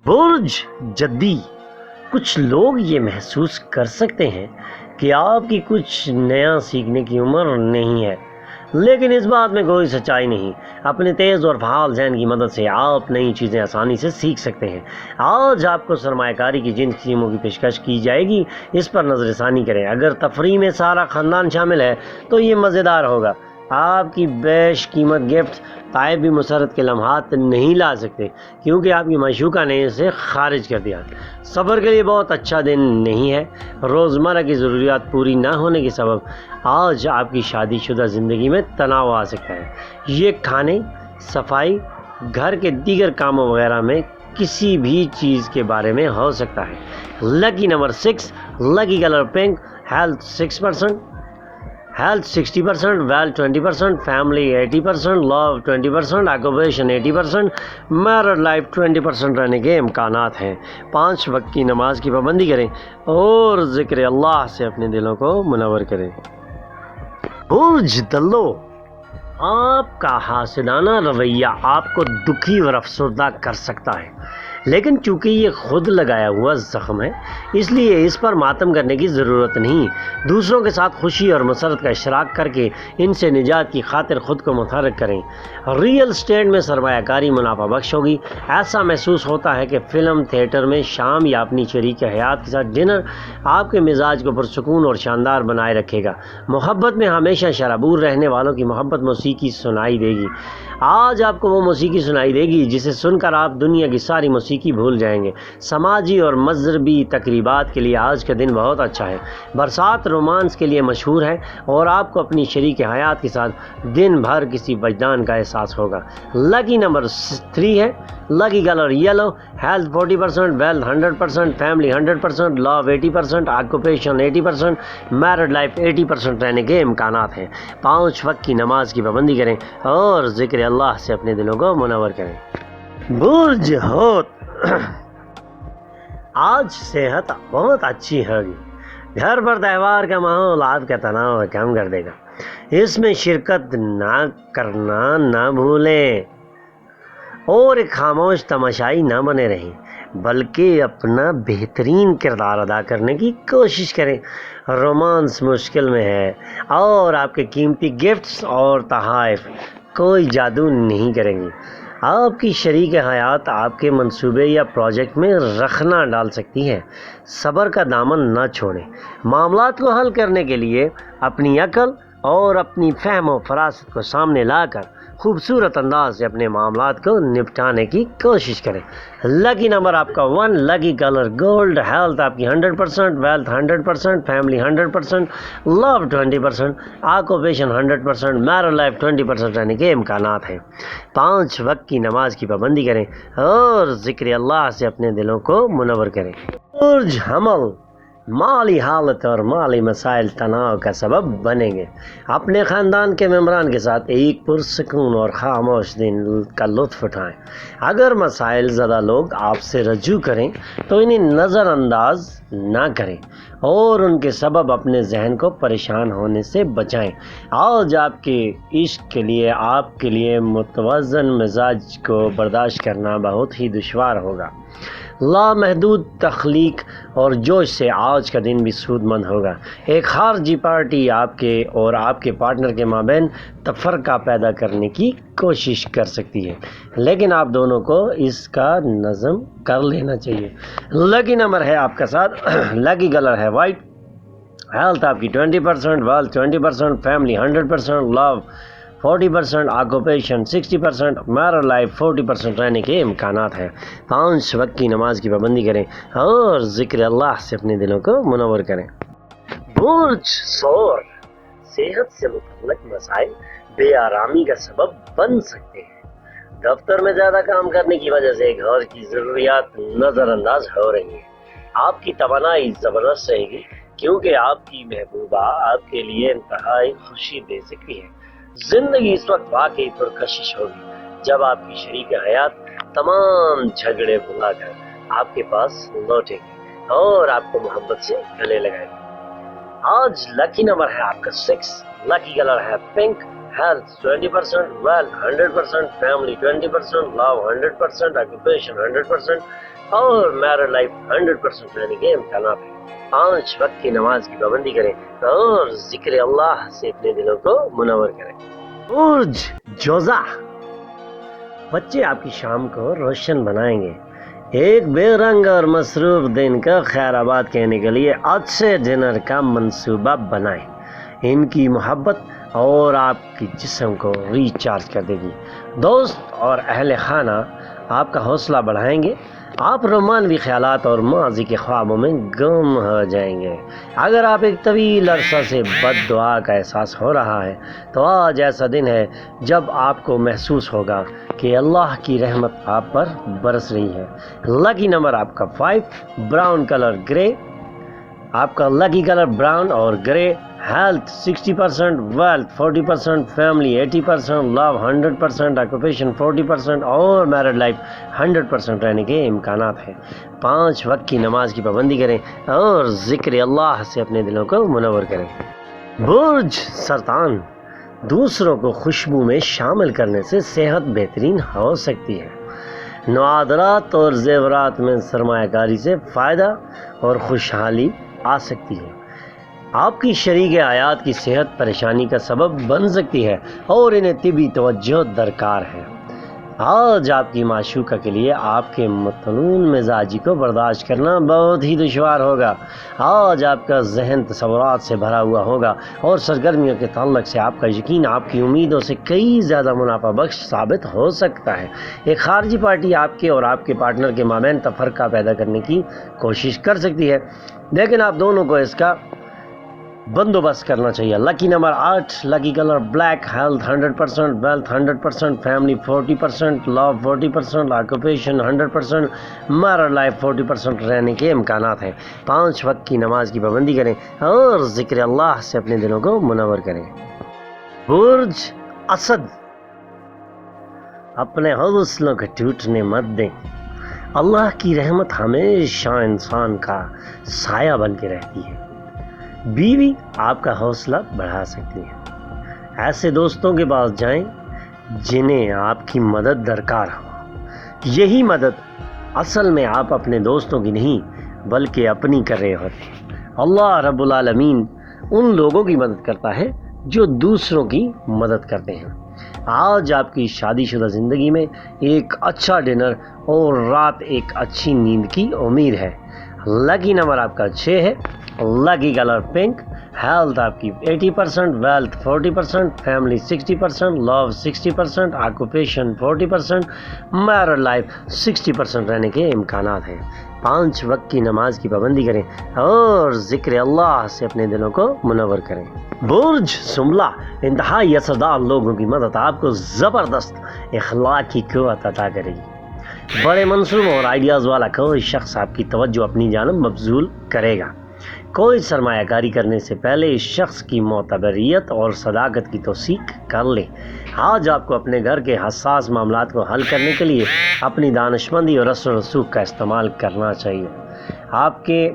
برج جدی، کچھ لوگ یہ محسوس کر سکتے ہیں کہ آپ کی کچھ نیا سیکھنے کی عمر نہیں ہے، لیکن اس بات میں کوئی سچائی نہیں۔ اپنے تیز اور فعال ذہن کی مدد سے آپ نئی چیزیں آسانی سے سیکھ سکتے ہیں۔ آج آپ کو سرمایہ کاری کی جن اسکیموں کی پیشکش کی جائے گی، اس پر نظر ثانی کریں۔ اگر تفریح میں سارا خاندان شامل ہے تو یہ مزیدار ہوگا۔ آپ کی بیش قیمت گفٹ طیبی مسرت کے لمحات نہیں لا سکتے، کیونکہ آپ کی معشوقہ نے اسے خارج کر دیا۔ سفر کے لیے بہت اچھا دن نہیں ہے۔ روزمرہ کی ضروریات پوری نہ ہونے کے سبب آج آپ کی شادی شدہ زندگی میں تناؤ آ سکتا ہے۔ یہ کھانے، صفائی، گھر کے دیگر کاموں وغیرہ میں کسی بھی چیز کے بارے میں ہو سکتا ہے۔ Lucky number 6، lucky colour pink, health 6%، health 60%، wealth 20%، family 80%، love 20%، occupation 80%، married life 20% رہنے کے امکانات ہیں۔ 5 وقت کی نماز کی پابندی کریں اور ذکر اللہ سے اپنے دلوں کو منور کریں۔ برج دلو، آپ کا حاسدانہ رویہ آپ کو دکھی اور افسردہ کر سکتا ہے، لیکن چونکہ یہ خود لگایا ہوا زخم ہے، اس لیے اس پر ماتم کرنے کی ضرورت نہیں۔ دوسروں کے ساتھ خوشی اور مسرت کا اشتراک کر کے ان سے نجات کی خاطر خود کو متحرک کریں۔ ریئل اسٹیٹ میں سرمایہ کاری منافع بخش ہوگی۔ ایسا محسوس ہوتا ہے کہ فلم تھیٹر میں شام یا اپنی شریک حیات کے ساتھ ڈنر آپ کے مزاج کو پرسکون اور شاندار بنائے رکھے گا۔ محبت میں ہمیشہ شرابور رہنے والوں کی محبت موسیقی سنائی دے گی۔ آج آپ کو وہ موسیقی سنائی دے گی جسے سن کر آپ دنیا کی ساری موسیقی بھول جائیں گے۔ سماجی اور مذہبی تقریبات کے لیے آج کا دن بہت اچھا ہے۔ برسات رومانس کے لیے مشہور ہے اور آپ کو اپنی شریک حیات کے ساتھ دن بھر کسی وجدان کا احساس ہوگا۔ لکی نمبر 3 ہے، lucky colour yellow, health 40%، wealth 100%، family 100%، love 80%، occupation 80%، married life 80% رہنے کے امکانات ہیں۔ 5 وقت کی نماز کی پابندی کریں اور ذکر اللہ سے اپنے دلوں کو منور کریں۔ برج ہوت، آج صحت بہت اچھی ہوگی۔ گھر پر تہوار کا ماحول آپ کا تناؤ کم کر دے گا۔ اس میں شرکت نہ کرنا نہ بھولیں اور ایک خاموش تماشائی نہ بنے رہیں، بلکہ اپنا بہترین کردار ادا کرنے کی کوشش کریں۔ رومانس مشکل میں ہے اور آپ کے قیمتی گفٹس اور تحائف کوئی جادو نہیں کریں گی۔ آپ کی شریک حیات آپ کے منصوبے یا پروجیکٹ میں رخنہ ڈال سکتی ہے۔ صبر کا دامن نہ چھوڑیں۔ معاملات کو حل کرنے کے لیے اپنی عقل اور اپنی فہم و فراست کو سامنے لا کر خوبصورت انداز سے اپنے معاملات کو نپٹانے کی کوشش کریں۔ لکی نمبر آپ کا 1، لکی کلر گولڈ، ہیلتھ آپ کی 100%، ویلتھ 100%، فیملی 100%، لو 20%، آکوپیشن 100%، میرڈ لائف 20% رہنے کے امکانات ہیں۔ 5 وقت کی نماز کی پابندی کریں اور ذکر اللہ سے اپنے دلوں کو منور کریں۔ برج حمل، مالی حالت اور مالی مسائل تناؤ کا سبب بنیں گے۔ اپنے خاندان کے ممبران کے ساتھ ایک پرسکون اور خاموش دن کا لطف اٹھائیں۔ اگر مسائل زدہ لوگ آپ سے رجوع کریں تو انہیں نظر انداز نہ کریں اور ان کے سبب اپنے ذہن کو پریشان ہونے سے بچائیں۔ آج آپ کے عشق کے لیے آپ کے لیے متوازن مزاج کو برداشت کرنا بہت ہی دشوار ہوگا۔ لامحدود تخلیق اور جوش سے آج کا دن بھی سود مند ہوگا۔ ایک خارجی پارٹی آپ کے اور آپ کے پارٹنر کے مابین تفرقہ پیدا کرنے کی کوشش کر سکتی ہے، لیکن آپ دونوں کو اس کا نظم کر لینا چاہیے۔ لکی نمبر ہے آپ کا 7، لکی کلر ہے وائٹ، ہیلتھ آپ کی 20%، ویلتھ 20%، فیملی 100%، لو 40%، آکوپیشن 60%، میرڈ لائف 40% رہنے کے امکانات ہیں۔ 5 وقت کی نماز کی پابندی کریں اور ذکر اللہ سے اپنے دلوں کو منور کریں۔ برج ثور، صحت سے متعلق مسائل بے آرامی کا سبب بن سکتے ہیں۔ دفتر میں زیادہ کام کرنے کی وجہ سے گھر کی ضروریات نظر انداز ہو رہی ہیں۔ آپ کی توانائی زبردست رہے گی، کیونکہ آپ کی محبوبہ آپ کے لیے انتہائی خوشی دے سکتی ہے۔ زندگی اس وقت واقعی پرکشش ہوگی جب آپ کی شریک حیات تمام جھگڑے بھلا کر آپ کے پاس لوٹے گی اور آپ کو محبت سے گلے لگائے گی۔ آج لکی نمبر ہے آپ کا 6، لکی کلر ہے پنک، ہیلتھ 20%، ویلتھ 100%، فیملی 20%، لو 100%، آکوپیشن 100%، اور میرڈ لائف 100% رہنے کے امکانات ہیں۔ 5 وقت کی نماز کی پابندی کریں اور ذکر اللہ سے اپنے دلوں کو منور کریں۔ برج جوزا، بچے آپ کی شام کو روشن بنائیں گے۔ ایک بے رنگ اور مصروف دن کا خیر آباد کہنے کے لیے اچھے ڈنر کا منصوبہ بنائیں۔ ان کی محبت اور آپ کی جسم کو ریچارج کر دے گی۔ دوست اور اہل خانہ آپ کا حوصلہ بڑھائیں گے۔ آپ رومانوی خیالات اور ماضی کے خوابوں میں گم ہو جائیں گے۔ اگر آپ ایک طویل عرصہ سے بد دعا کا احساس ہو رہا ہے تو آج ایسا دن ہے جب آپ کو محسوس ہوگا کہ اللہ کی رحمت آپ پر برس رہی ہے۔ لکی نمبر آپ کا 5، براؤن کلر گرے، آپ کا لکی کلر براؤن اور گرے۔ ہیلتھ 60%، ویلتھ 40%، فیملی 80%، لو 100%، آکوپیشن 40% اور میرڈ لائف 100% رہنے کے امکانات ہیں۔ 5 وقت کی نماز کی پابندی کریں اور ذکر اللہ سے اپنے دلوں کو منور کریں۔ برج سرطان، دوسروں کو خوشبو میں شامل کرنے سے صحت بہترین ہو سکتی ہے۔ نوادرات اور زیورات میں سرمایہ کاری سے فائدہ اور خوشحالی آ سکتی ہے۔ آپ کی شریک حیات کی صحت پریشانی کا سبب بن سکتی ہے اور انہیں طبی توجہ درکار ہے۔ آج آپ کی معشوقہ کے لیے آپ کے متنوع مزاجی کو برداشت کرنا بہت ہی دشوار ہوگا۔ آج آپ کا ذہن تصورات سے بھرا ہوا ہوگا اور سرگرمیوں کے تعلق سے آپ کا یقین آپ کی امیدوں سے کئی زیادہ منافع بخش ثابت ہو سکتا ہے۔ ایک خارجی پارٹی آپ کے اور آپ کے پارٹنر کے مابین تفرقہ پیدا کرنے کی کوشش کر سکتی ہے، لیکن آپ دونوں کو اس کا بندوبست کرنا چاہیے۔ Lucky number 8، lucky colour black, health 100%، wealth 100%، family 40%، love 40%، occupation 100%، married life 40% رہنے کے امکانات ہیں۔ 5 وقت کی نماز کی پابندی کریں اور ذکر اللہ سے اپنے دلوں کو منور کریں۔ برج اسد، اپنے حوصلوں کو ٹوٹنے مت دیں۔ اللہ کی رحمت ہمیشہ انسان کا سایہ بن کے رہتی ہے۔ بیوی آپ کا حوصلہ بڑھا سکتی ہے۔ ایسے دوستوں کے پاس جائیں جنہیں آپ کی مدد درکار ہو۔ یہی مدد اصل میں آپ اپنے دوستوں کی نہیں بلکہ اپنی کر رہے ہوتے ہیں۔ اللہ رب العالمین ان لوگوں کی مدد کرتا ہے جو دوسروں کی مدد کرتے ہیں۔ آج آپ کی شادی شدہ زندگی میں ایک اچھا ڈنر اور رات ایک اچھی نیند کی امید ہے۔ لکی نمبر آپ کا 6 ہے، لکی کلر پنک، ہیلتھ آپ کی 80%، ویلتھ 40%، فیملی 60%، لو 60%، آکوپیشن 40%، میرڈ لائف 60% رہنے کے امکانات ہیں۔ 5 وقت کی نماز کی پابندی کریں اور ذکر اللہ سے اپنے دلوں کو منور کریں۔ برج سنبلہ، انتہائی اثردار لوگوں کی مدد آپ کو زبردست اخلاقی قوت عطا کرے گی۔ بڑے منصوبوں اور آئیڈیاز والا کوئی شخص آپ کی توجہ اپنی جانب مبذول کرے گا۔ کوئی سرمایہ کاری کرنے سے پہلے اس شخص کی معتبریت اور صداقت کی توثیق کر لیں۔ آج آپ کو اپنے گھر کے حساس معاملات کو حل کرنے کے لیے اپنی دانشمندی اور اثر و رسوخ کا استعمال کرنا چاہیے۔ آپ کے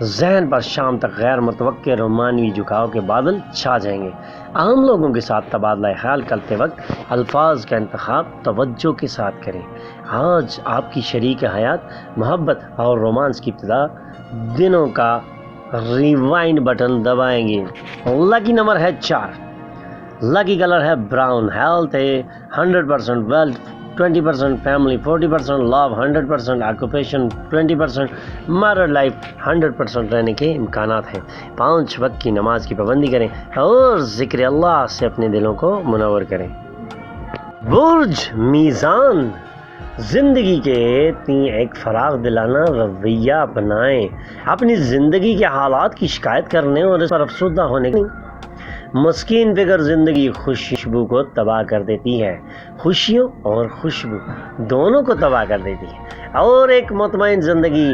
ذہن پر شام تک غیر متوقع رومانوی جھکاؤ کے بادل چھا جائیں گے۔ اہم لوگوں کے ساتھ تبادلہ خیال کرتے وقت الفاظ کا انتخاب توجہ کے ساتھ کریں۔ آج آپ کی شریک حیات محبت اور رومانس کی ابتدا دنوں کا ریوائنڈ بٹن دبائیں گے۔ لکی نمبر ہے 4، لکی کلر ہے براؤن، ہیلتھ ہے 100%، ویلتھ 20%، فیملی 40%، لو 100%، آکوپیشن 20%، میرڈ لائف 100% رہنے کے امکانات ہیں۔ 5 وقت کی نماز کی پابندی کریں اور ذکر اللہ سے اپنے دلوں کو منور کریں۔ برج میزان، زندگی کے ایک فراغ دلانا رویہ اپنائیں۔ اپنی زندگی کے حالات کی شکایت کرنے اور اس پر افسردہ ہونے کی مسکین فکر زندگی خوشبو کو تباہ کر دیتی ہے۔ خوشیوں اور خوشبو دونوں کو تباہ کر دیتی ہے، اور ایک مطمئن زندگی